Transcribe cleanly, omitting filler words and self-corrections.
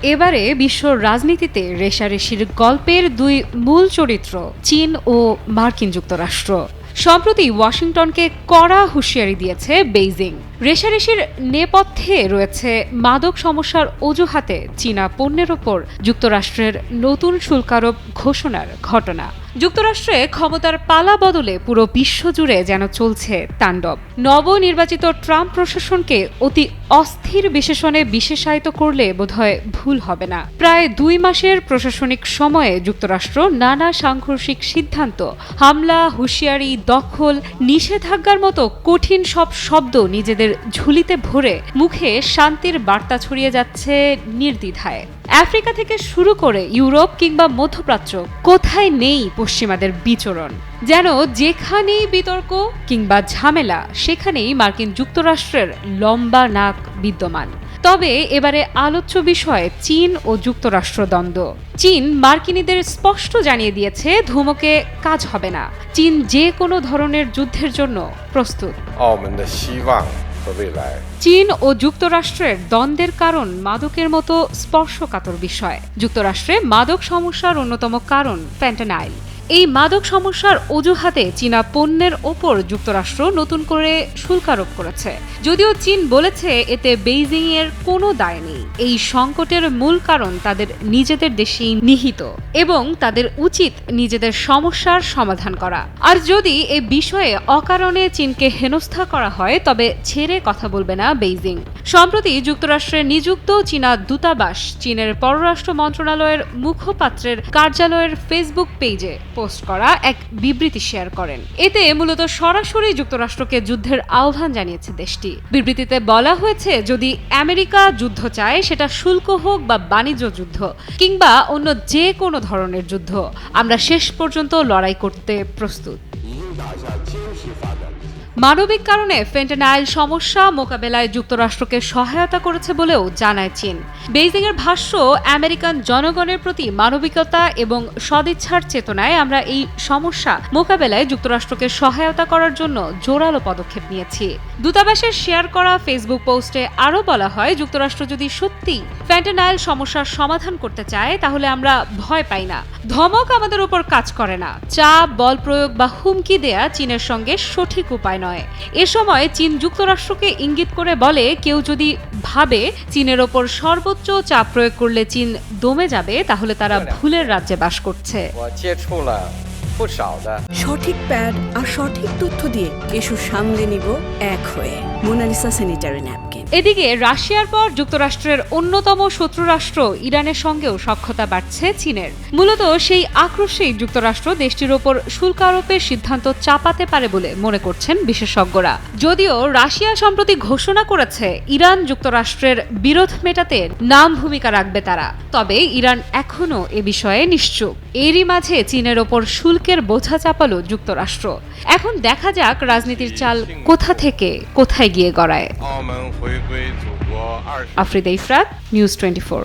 এবারে বিশ্ব রাজনীতিতে রেষারেষির গল্পের দুই মূল চরিত্র চীন ও মার্কিন যুক্তরাষ্ট্র। সম্প্রতি ওয়াশিংটনকে কড়া হুঁশিয়ারি দিয়েছে বেইজিং। রেষারেষির নেপথ্যে রয়েছে মাদক সমস্যার অজুহাতে চীনা পণ্যের ওপর যুক্তরাষ্ট্রের নতুন শুল্কারোপ ঘোষণার ঘটনা। যুক্তরাষ্ট্রে ক্ষমতার পালা বদলে পুরো বিশ্বজুড়ে যেন চলছে তাণ্ডব। নবনির্বাচিত ট্রাম্প প্রশাসনকে অতি অস্থির বিশেষণে বিশেষায়িত করলে বোধহয় ভুল হবে না। প্রায় 2 মাসের প্রশাসনিক সময়ে যুক্তরাষ্ট্র নানা সাংঘর্ষিক সিদ্ধান্ত, হামলা, হুঁশিয়ারি, দখল, নিষেধাজ্ঞার মতো কঠিন সব শব্দ নিজেদের ঝুলিতে ভরে মুখে শান্তির বার্তা ছড়িয়ে যাচ্ছে নির্দ্বিধায়। আফ্রিকা থেকে শুরু করে ইউরোপ কিংবা মধ্যপ্রাচ্য কোথায় নেই পশ্চিমাদের বিচরণ। যেন যেখানেই বিতর্ক কিংবা ঝামেলা সেখানেই মার্কিন যুক্তরাষ্ট্রের লম্বা নাক বিদ্যমান। তবে এবারে আলোচ্য বিষয় চীন ও যুক্তরাষ্ট্র দ্বন্দ্ব। চীন মার্কিনীদের স্পষ্ট জানিয়ে দিয়েছে ধুমকে কাজ হবে না। চীন যে কোনো ধরনের যুদ্ধের জন্য প্রস্তুত। চীন ও যুক্তরাষ্ট্রের দ্বন্দ্বের কারণ মাদকের মতো স্পর্শকাতর বিষয়। যুক্তরাষ্ট্রে মাদক সমস্যার অন্যতম কারণ ফ্যান্টানাইল। এই মাদক সমস্যার অজুহাতে চীনা পণ্যের ওপর যুক্তরাষ্ট্র নতুন করে শুল্ক আরোপ করেছে। যদিও চীন বলেছে এতে বেইজিং এর কোনো দায় নেই। এই সংকটের মূল কারণ তাদের নিজেদের দেশেই নিহিত এবং তাদের উচিত নিজেদের সমস্যার সমাধান করা। আর যদি এ বিষয়ে অকারণে চীনকে হেনস্থা করা হয় তবে ছেড়ে কথা বলবে না বেইজিং। সম্প্রতি যুক্তরাষ্ট্রে নিযুক্ত চীনা দূতাবাস চীনের পররাষ্ট্র মন্ত্রণালয়ের মুখপাত্রের কার্যালয়ের ফেসবুক পেজে পোস্ট করা এক বিবৃতি শেয়ার করেন। এতে মূলত সরাসরি যুক্তরাষ্ট্রকে যুদ্ধের আহ্বান জানিয়েছে দেশটি। বিবৃতিতে বলা হয়েছে যদি আমেরিকা যুদ্ধ চায় সেটা শুল্ক হোক বা বাণিজ্য যুদ্ধ কিংবা অন্য যে কোনো ধরনের যুদ্ধ, আমরা শেষ পর্যন্ত লড়াই করতে প্রস্তুত। মানবিক কারণে ফেন্টানাইল সমস্যা মোকাবেলায় যুক্তরাষ্ট্রকে সহায়তা করেছে বলেও জানায় চীন। বেইজিংয়ের ভাষ্য, আমেরিকান জনগণের প্রতি মানবিকতা এবং সদিচ্ছার চেতনায় আমরা এই সমস্যা মোকাবেলায় যুক্তরাষ্ট্রকে সহায়তা করার জন্য জোরালো পদক্ষেপ নিয়েছি। দূতাবাসের শেয়ার করা ফেসবুক পোস্টে আরও বলা হয়, যুক্তরাষ্ট্র যদি সত্যি ফেন্টানাইল সমস্যার সমাধান করতে চায় তাহলে আমরা ভয় পাই না। ধমক আমাদের উপর কাজ করে না। চাপ, বল প্রয়োগ বা হুমকি দেয়া চীনের সঙ্গে সঠিক উপায় নয়। এ সময় চীন যুক্তরাষ্ট্রকে ইঙ্গিত করে বলে, কেউ যদি ভাবে চীনের ওপর সর্বোচ্চ চাপ প্রয়োগ করলে চীন দমে যাবে তাহলে তারা ভুলের রাজ্যে বাস করছে। সঠিক প্যাড আর সঠিক তথ্য দিয়ে কেশু সামলে নিব এক হয়ে। Monalisa sanitary napkin. এদিকে রাশিয়ার পর যুক্তরাষ্ট্রের অন্যতম শত্রুরাষ্ট্র ইরানের সঙ্গেও সখ্যতা বাড়ছে চীনের। মূলত সেই আক্রোশেই যুক্তরাষ্ট্র দেশটির ওপর শুল্ক আরোপের সিদ্ধান্ত চাপাতে পারে বলে মনে করছেন বিশেষজ্ঞরা। যদিও রাশিয়া সম্প্রতি ঘোষণা করেছে ইরান যুক্তরাষ্ট্রের বিরোধ মেটাতে নাম ভূমিকা রাখবে তারা, তবে ইরান এখনও এ বিষয়ে নিশ্চুপ। এরই মাঝে চীনের ওপর শুল্কের বোঝা চাপালো যুক্তরাষ্ট্র। এখন দেখা যাক রাজনীতির চাল কোথা থেকে কোথায় গিয়ে গড়ায়। আফ্রিদা ইফরাত, নিউজ 24।